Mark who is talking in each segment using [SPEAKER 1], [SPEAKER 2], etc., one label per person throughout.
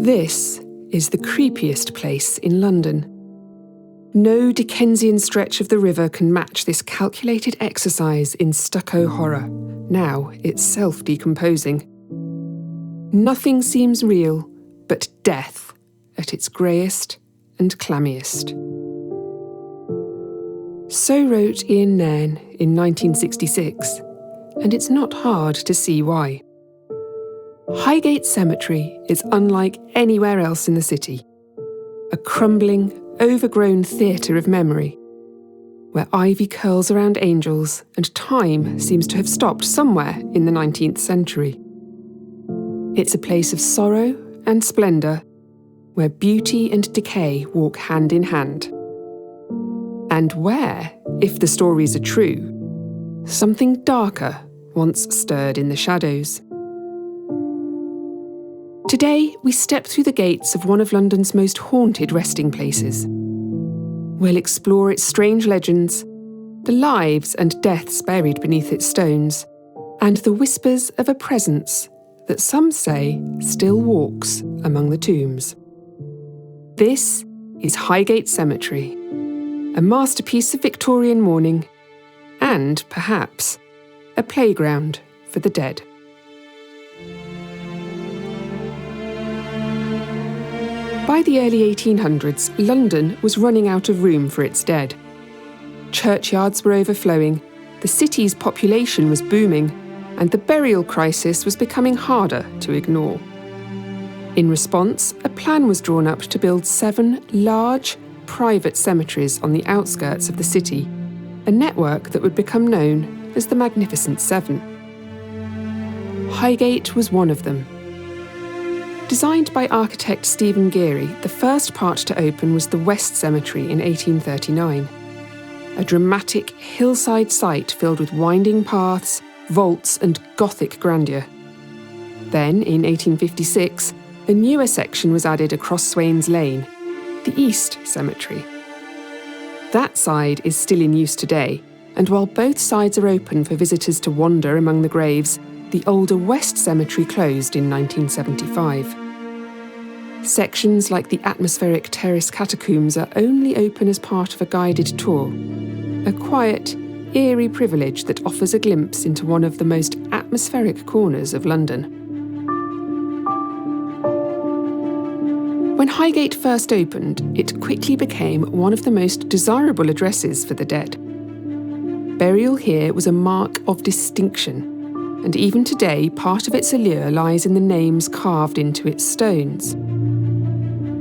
[SPEAKER 1] This is the creepiest place in London. No Dickensian stretch of the river can match this calculated exercise in stucco horror, now itself decomposing. Nothing seems real but death at its greyest and clammiest. So wrote Ian Nairn in 1966, and it's not hard to see why. Highgate Cemetery is unlike anywhere else in the city. A crumbling, overgrown theatre of memory, where ivy curls around angels and time seems to have stopped somewhere in the 19th century. It's a place of sorrow and splendour, where beauty and decay walk hand in hand. And where, if the stories are true, something darker once stirred in the shadows. Today, we step through the gates of one of London's most haunted resting places. We'll explore its strange legends, the lives and deaths buried beneath its stones, and the whispers of a presence that some say still walks among the tombs. This is Highgate Cemetery, a masterpiece of Victorian mourning, and, perhaps, a playground for the dead. By the early 1800s, London was running out of room for its dead. Churchyards were overflowing, the city's population was booming, and the burial crisis was becoming harder to ignore. In response, a plan was drawn up to build 7 large, private cemeteries on the outskirts of the city, a network that would become known as the Magnificent Seven. Highgate was one of them. Designed by architect Stephen Geary, the first part to open was the West Cemetery in 1839. A dramatic hillside site filled with winding paths, vaults and Gothic grandeur. Then, in 1856, a newer section was added across Swains Lane, the East Cemetery. That side is still in use today, and while both sides are open for visitors to wander among the graves, the older West Cemetery closed in 1975. Sections like the atmospheric Terrace Catacombs are only open as part of a guided tour, a quiet, eerie privilege that offers a glimpse into one of the most atmospheric corners of London. When Highgate first opened, it quickly became one of the most desirable addresses for the dead. Burial here was a mark of distinction, and even today, part of its allure lies in the names carved into its stones.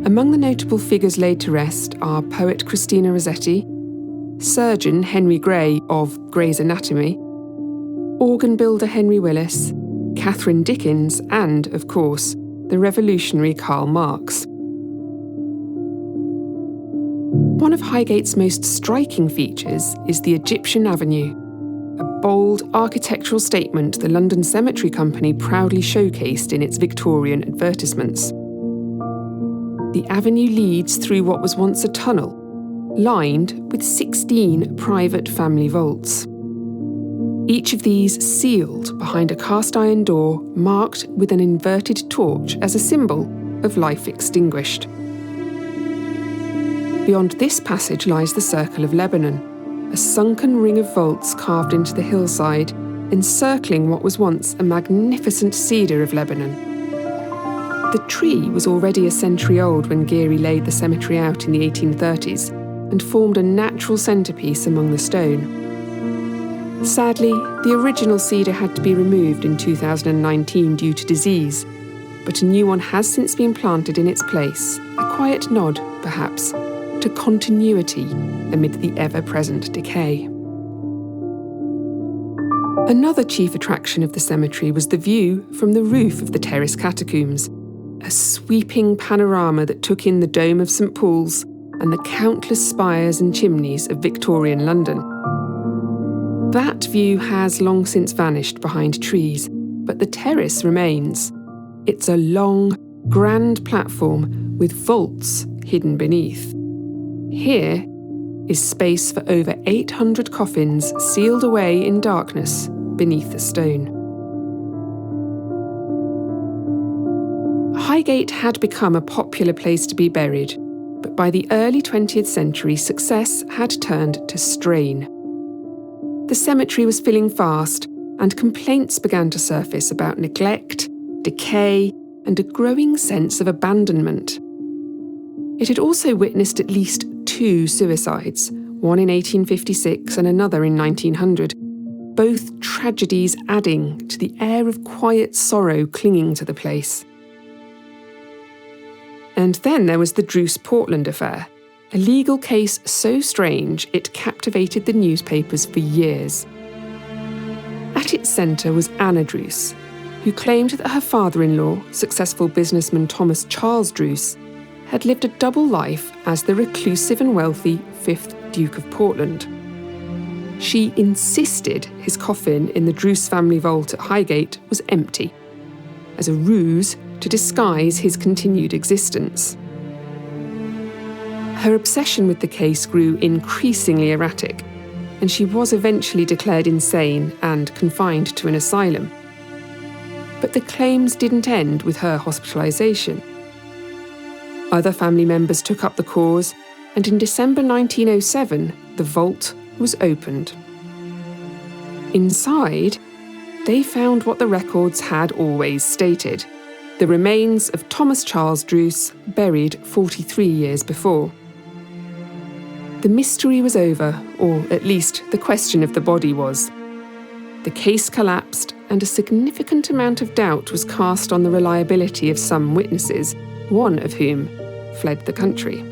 [SPEAKER 1] Among the notable figures laid to rest are poet Christina Rossetti, surgeon Henry Gray of Gray's Anatomy, organ builder Henry Willis, Catherine Dickens, and, of course, the revolutionary Karl Marx. One of Highgate's most striking features is the Egyptian Avenue, a bold architectural statement the London Cemetery Company proudly showcased in its Victorian advertisements. The avenue leads through what was once a tunnel, lined with 16 private family vaults. Each of these sealed behind a cast-iron door marked with an inverted torch as a symbol of life extinguished. Beyond this passage lies the Circle of Lebanon, a sunken ring of vaults carved into the hillside, encircling what was once a magnificent cedar of Lebanon. The tree was already a century old when Geary laid the cemetery out in the 1830s and formed a natural centrepiece among the stone. Sadly, the original cedar had to be removed in 2019 due to disease, but a new one has since been planted in its place, a quiet nod, perhaps, to continuity amid the ever-present decay. Another chief attraction of the cemetery was the view from the roof of the Terrace Catacombs, a sweeping panorama that took in the dome of St Paul's and the countless spires and chimneys of Victorian London. That view has long since vanished behind trees, but the terrace remains. It's a long, grand platform with vaults hidden beneath. Here is space for over 800 coffins sealed away in darkness beneath the stone. Highgate had become a popular place to be buried, but by the early 20th century, success had turned to strain. The cemetery was filling fast, and complaints began to surface about neglect, decay, and a growing sense of abandonment. It had also witnessed at least 2 suicides, one in 1856 and another in 1900, both tragedies adding to the air of quiet sorrow clinging to the place. And then there was the Druce Portland affair, a legal case so strange it captivated the newspapers for years. At its centre was Anna Druce, who claimed that her father-in-law, successful businessman Thomas Charles Druce, had lived a double life as the reclusive and wealthy 5th Duke of Portland. She insisted his coffin in the Druce family vault at Highgate was empty, as a ruse to disguise his continued existence. Her obsession with the case grew increasingly erratic, and she was eventually declared insane and confined to an asylum. But the claims didn't end with her hospitalisation. Other family members took up the cause, and in December 1907, the vault was opened. Inside, they found what the records had always stated: the remains of Thomas Charles Druce, buried 43 years before. The mystery was over, or at least the question of the body was. The case collapsed, and a significant amount of doubt was cast on the reliability of some witnesses, one of whom fled the country.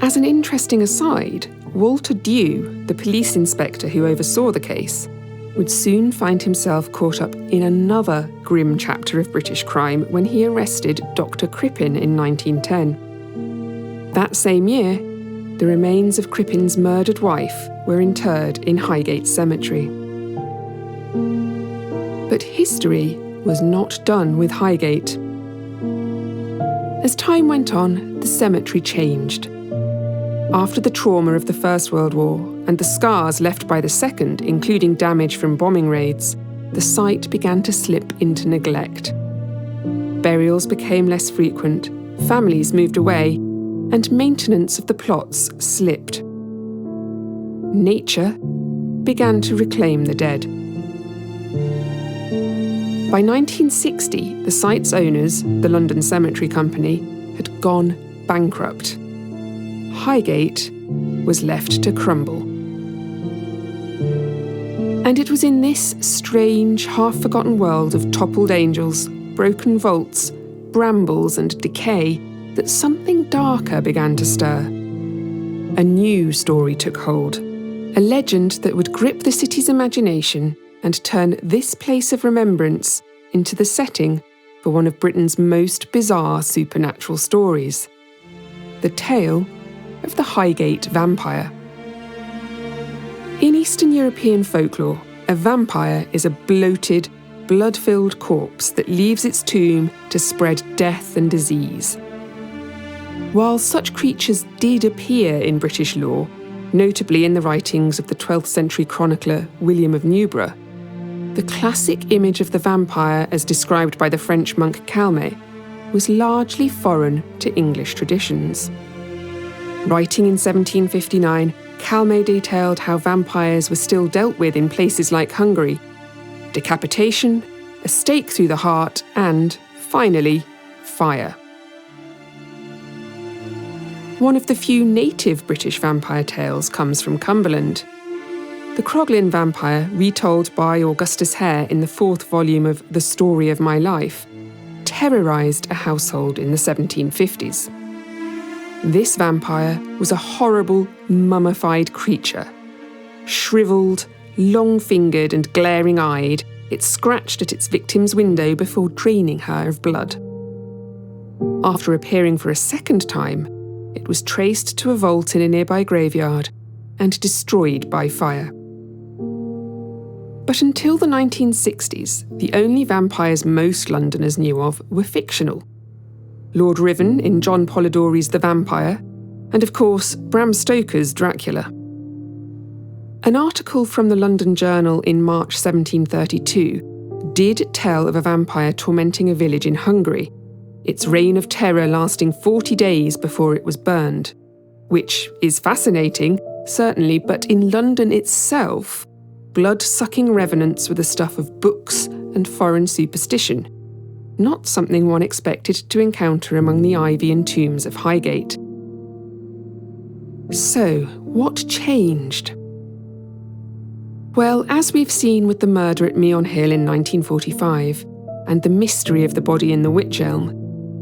[SPEAKER 1] As an interesting aside, Walter Dew, the police inspector who oversaw the case, would soon find himself caught up in another grim chapter of British crime when he arrested Dr. Crippen in 1910. That same year, the remains of Crippen's murdered wife were interred in Highgate Cemetery. But history was not done with Highgate. As time went on, the cemetery changed. After the trauma of the First World War and the scars left by the Second, including damage from bombing raids, the site began to slip into neglect. Burials became less frequent, families moved away, and maintenance of the plots slipped. Nature began to reclaim the dead. By 1960, the site's owners, the London Cemetery Company, had gone bankrupt. Highgate was left to crumble. And it was in this strange, half-forgotten world of toppled angels, broken vaults, brambles and decay that something darker began to stir. A new story took hold, a legend that would grip the city's imagination and turn this place of remembrance into the setting for one of Britain's most bizarre supernatural stories. The tale of the Highgate Vampire. In Eastern European folklore, a vampire is a bloated, blood-filled corpse that leaves its tomb to spread death and disease. While such creatures did appear in British lore, notably in the writings of the 12th century chronicler William of Newburgh, the classic image of the vampire as described by the French monk Calmet was largely foreign to English traditions. Writing in 1759, Calmet detailed how vampires were still dealt with in places like Hungary: decapitation, a stake through the heart, and, finally, fire. One of the few native British vampire tales comes from Cumberland. The Croglin vampire, retold by Augustus Hare in the 4th volume of The Story of My Life, terrorised a household in the 1750s. This vampire was a horrible, mummified creature. Shriveled, long-fingered and glaring-eyed, it scratched at its victim's window before draining her of blood. After appearing for a second time, it was traced to a vault in a nearby graveyard and destroyed by fire. But until the 1960s, the only vampires most Londoners knew of were fictional. Lord Riven in John Polidori's The Vampire, and of course Bram Stoker's Dracula. An article from the London Journal in March 1732 did tell of a vampire tormenting a village in Hungary, its reign of terror lasting 40 days before it was burned. Which is fascinating, certainly, but in London itself, blood-sucking revenants were the stuff of books and foreign superstition, not something one expected to encounter among the ivy and tombs of Highgate. So, what changed? Well, as we've seen with the murder at Meon Hill in 1945, and the mystery of the body in the Wych Elm,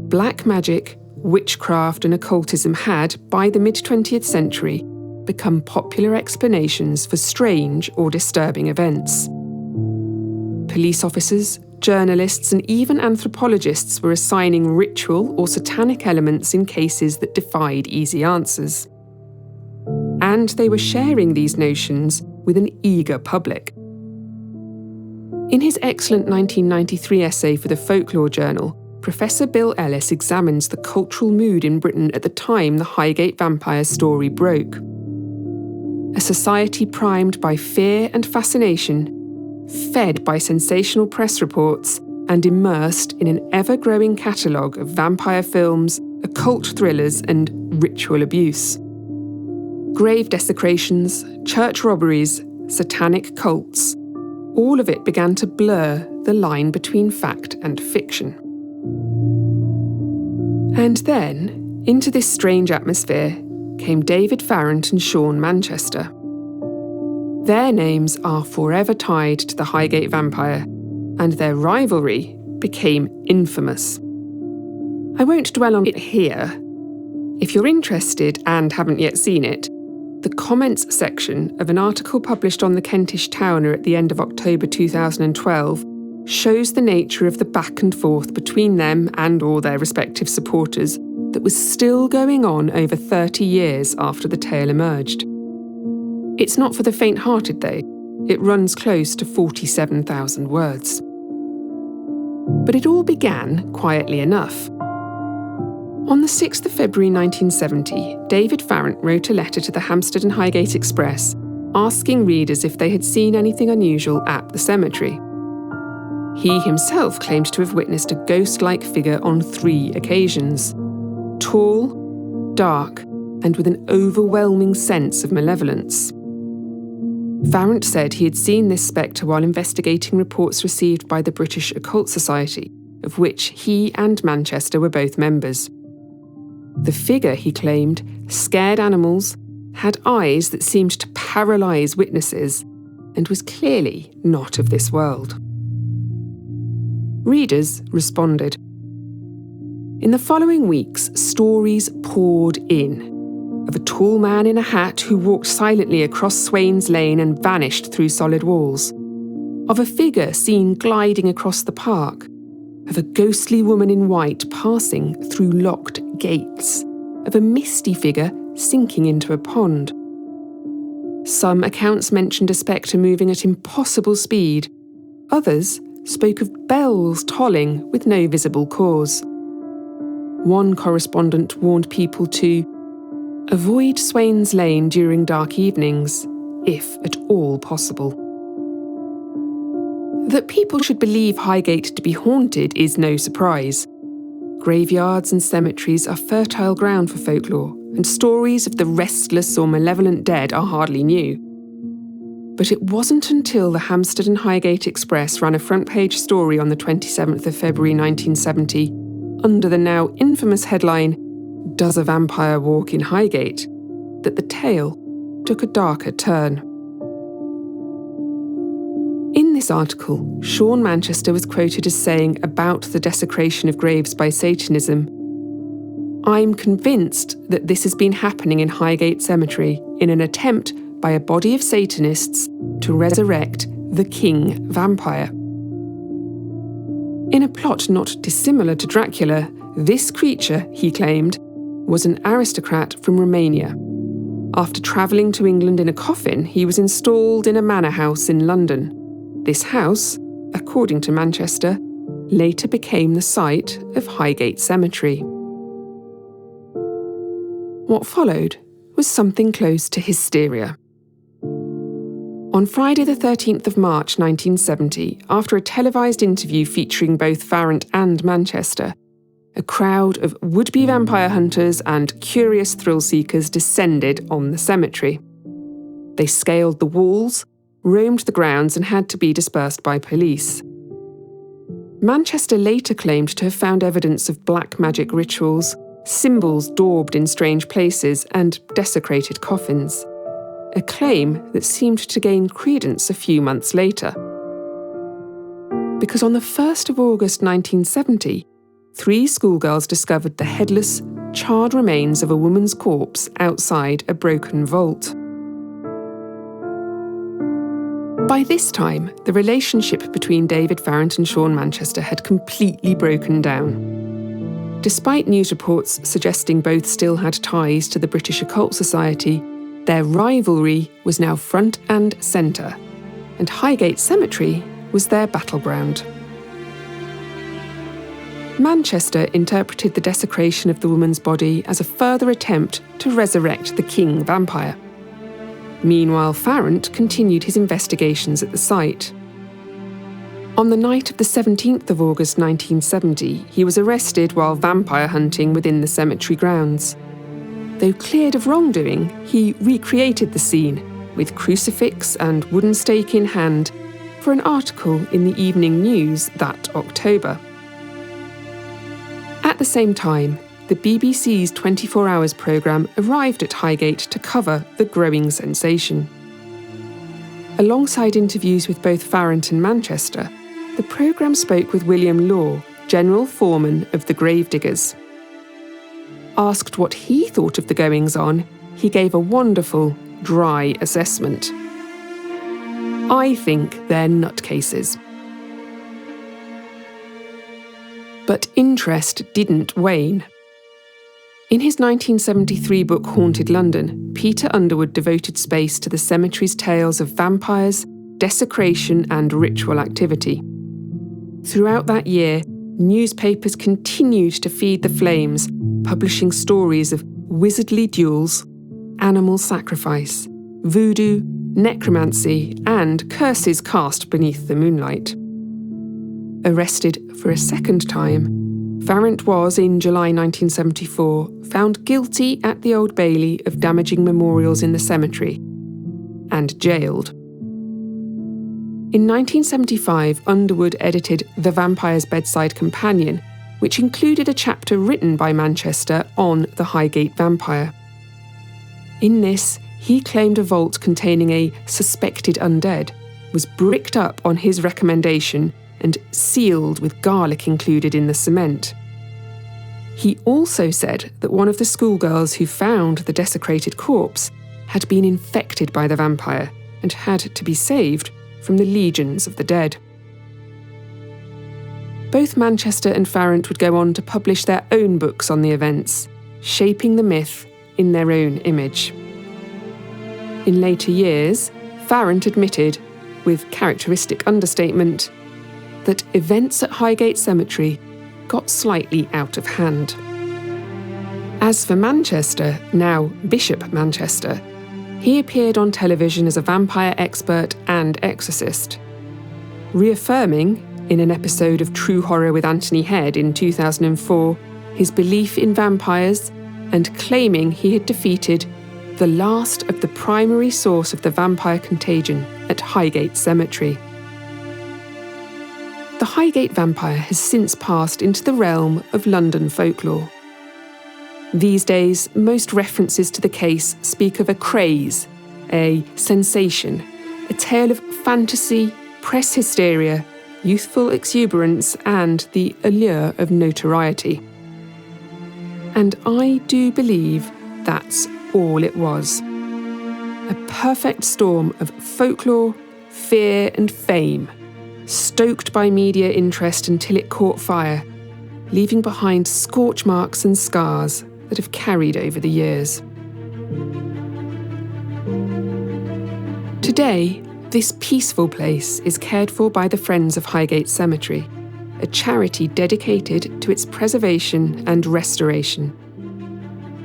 [SPEAKER 1] black magic, witchcraft and occultism had, by the mid-20th century, become popular explanations for strange or disturbing events. Police officers, journalists and even anthropologists were assigning ritual or satanic elements in cases that defied easy answers. And they were sharing these notions with an eager public. In his excellent 1993 essay for the Folklore journal, Professor Bill Ellis examines the cultural mood in Britain at the time the Highgate Vampire story broke. A society primed by fear and fascination, fed by sensational press reports, and immersed in an ever-growing catalogue of vampire films, occult thrillers, and ritual abuse. Grave desecrations, church robberies, satanic cults, all of it began to blur the line between fact and fiction. And then, into this strange atmosphere, came David Farrant and Sean Manchester. Their names are forever tied to the Highgate Vampire, and their rivalry became infamous. I won't dwell on it here. If you're interested and haven't yet seen it, the comments section of an article published on the Kentish Towner at the end of October 2012 shows the nature of the back and forth between them and all their respective supporters that was still going on over 30 years after the tale emerged. It's not for the faint-hearted, though. It runs close to 47,000 words. But it all began quietly enough. On the 6th of February 1970, David Farrant wrote a letter to the Hampstead and Highgate Express asking readers if they had seen anything unusual at the cemetery. He himself claimed to have witnessed a ghost-like figure on 3 occasions. Tall, dark, and with an overwhelming sense of malevolence. Farrant said he had seen this spectre while investigating reports received by the British Occult Society, of which he and Manchester were both members. The figure, he claimed, scared animals, had eyes that seemed to paralyse witnesses, and was clearly not of this world. Readers responded. In the following weeks, stories poured in, of a tall man in a hat who walked silently across Swains Lane and vanished through solid walls, of a figure seen gliding across the park, of a ghostly woman in white passing through locked gates, of a misty figure sinking into a pond. Some accounts mentioned a spectre moving at impossible speed. Others spoke of bells tolling with no visible cause. One correspondent warned people to avoid Swains Lane during dark evenings, if at all possible. That people should believe Highgate to be haunted is no surprise. Graveyards and cemeteries are fertile ground for folklore, and stories of the restless or malevolent dead are hardly new. But it wasn't until the Hampstead and Highgate Express ran a front-page story on the 27th of February 1970, under the now infamous headline, "Does a Vampire Walk in Highgate?" that the tale took a darker turn. In this article, Sean Manchester was quoted as saying about the desecration of graves by Satanism, "I'm convinced that this has been happening in Highgate Cemetery in an attempt by a body of Satanists to resurrect the king vampire." In a plot not dissimilar to Dracula, this creature, he claimed, was an aristocrat from Romania. After travelling to England in a coffin, he was installed in a manor house in London. This house, according to Manchester, later became the site of Highgate Cemetery. What followed was something close to hysteria. On Friday the 13th of March 1970, after a televised interview featuring both Farrant and Manchester, a crowd of would-be vampire hunters and curious thrill-seekers descended on the cemetery. They scaled the walls, roamed the grounds and had to be dispersed by police. Manchester later claimed to have found evidence of black magic rituals, symbols daubed in strange places and desecrated coffins, a claim that seemed to gain credence a few months later. Because on the 1st of August 1970, 3 schoolgirls discovered the headless, charred remains of a woman's corpse outside a broken vault. By this time, the relationship between David Farrant and Sean Manchester had completely broken down. Despite news reports suggesting both still had ties to the British Occult Society, their rivalry was now front and centre, and Highgate Cemetery was their battleground. Manchester interpreted the desecration of the woman's body as a further attempt to resurrect the king vampire. Meanwhile, Farrant continued his investigations at the site. On the night of the 17th of August 1970, he was arrested while vampire hunting within the cemetery grounds. Though cleared of wrongdoing, he recreated the scene, with crucifix and wooden stake in hand, for an article in the Evening News that October. At the same time, the BBC's 24 Hours programme arrived at Highgate to cover the growing sensation. Alongside interviews with both Farrant and Manchester, the programme spoke with William Law, General Foreman of the Gravediggers. Asked what he thought of the goings-on, he gave a wonderful, dry assessment. "I think they're nutcases." But interest didn't wane. In his 1973 book Haunted London, Peter Underwood devoted space to the cemetery's tales of vampires, desecration and ritual activity. Throughout that year, newspapers continued to feed the flames, publishing stories of wizardly duels, animal sacrifice, voodoo, necromancy and curses cast beneath the moonlight. Arrested for a second time, Farrant was, in July 1974, found guilty at the Old Bailey of damaging memorials in the cemetery, and jailed. In 1975, Underwood edited The Vampire's Bedside Companion, which included a chapter written by Manchester on the Highgate Vampire. In this, he claimed a vault containing a suspected undead was bricked up on his recommendation and sealed with garlic included in the cement. He also said that one of the schoolgirls who found the desecrated corpse had been infected by the vampire and had to be saved from the legions of the dead. Both Manchester and Farrant would go on to publish their own books on the events, shaping the myth in their own image. In later years, Farrant admitted, with characteristic understatement, that events at Highgate Cemetery got slightly out of hand. As for Manchester, now Bishop Manchester, he appeared on television as a vampire expert and exorcist, reaffirming, in an episode of True Horror with Anthony Head in 2004, his belief in vampires and claiming he had defeated the last of the primary source of the vampire contagion at Highgate Cemetery. The Highgate Vampire has since passed into the realm of London folklore. These days, most references to the case speak of a craze, a sensation, a tale of fantasy, press hysteria, youthful exuberance, and the allure of notoriety. And I do believe that's all it was. A perfect storm of folklore, fear, and fame, stoked by media interest until it caught fire, leaving behind scorch marks and scars that have carried over the years. Today, this peaceful place is cared for by the Friends of Highgate Cemetery, a charity dedicated to its preservation and restoration.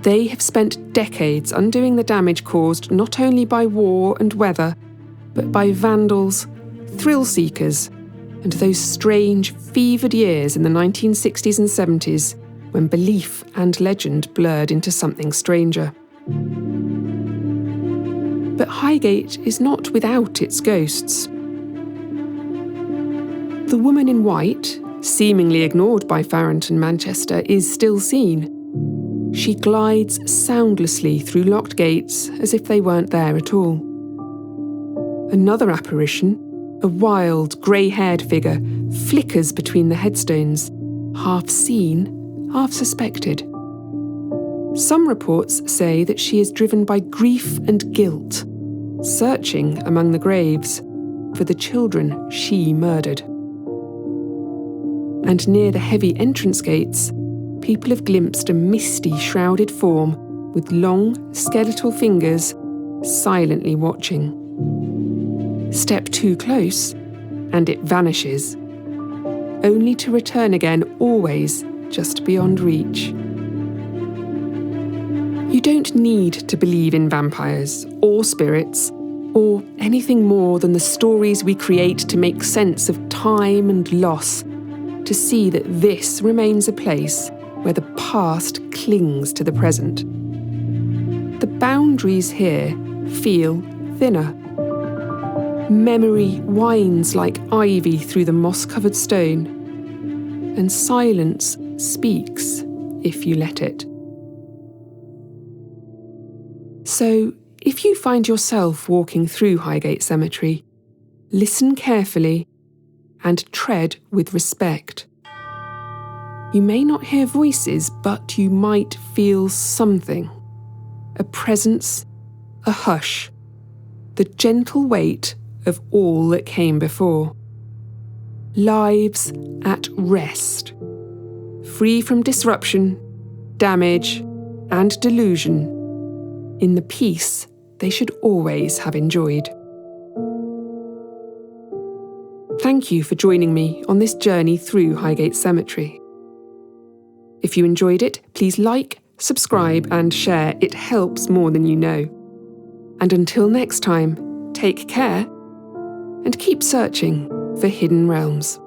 [SPEAKER 1] They have spent decades undoing the damage caused not only by war and weather, but by vandals, thrill seekers, and those strange, fevered years in the 1960s and 70s when belief and legend blurred into something stranger. But Highgate is not without its ghosts. The woman in white, seemingly ignored by Farrington Manchester, is still seen. She glides soundlessly through locked gates as if they weren't there at all. Another apparition, a wild, grey-haired figure, flickers between the headstones, half seen, half suspected. Some reports say that she is driven by grief and guilt, searching among the graves for the children she murdered. And near the heavy entrance gates, people have glimpsed a misty, shrouded form with long, skeletal fingers silently watching. Step too close, and it vanishes, only to return again always just beyond reach. You don't need to believe in vampires or spirits or anything more than the stories we create to make sense of time and loss to see that this remains a place where the past clings to the present. The boundaries here feel thinner. Memory winds like ivy through the moss-covered stone, and silence speaks if you let it. So, if you find yourself walking through Highgate Cemetery, listen carefully and tread with respect. You may not hear voices, but you might feel something. A presence, a hush, the gentle weight of all that came before. Lives at rest, free from disruption, damage, and delusion, in the peace they should always have enjoyed. Thank you for joining me on this journey through Highgate Cemetery. If you enjoyed it, please like, subscribe, and share. It helps more than you know. And until next time, take care and keep searching for hidden realms.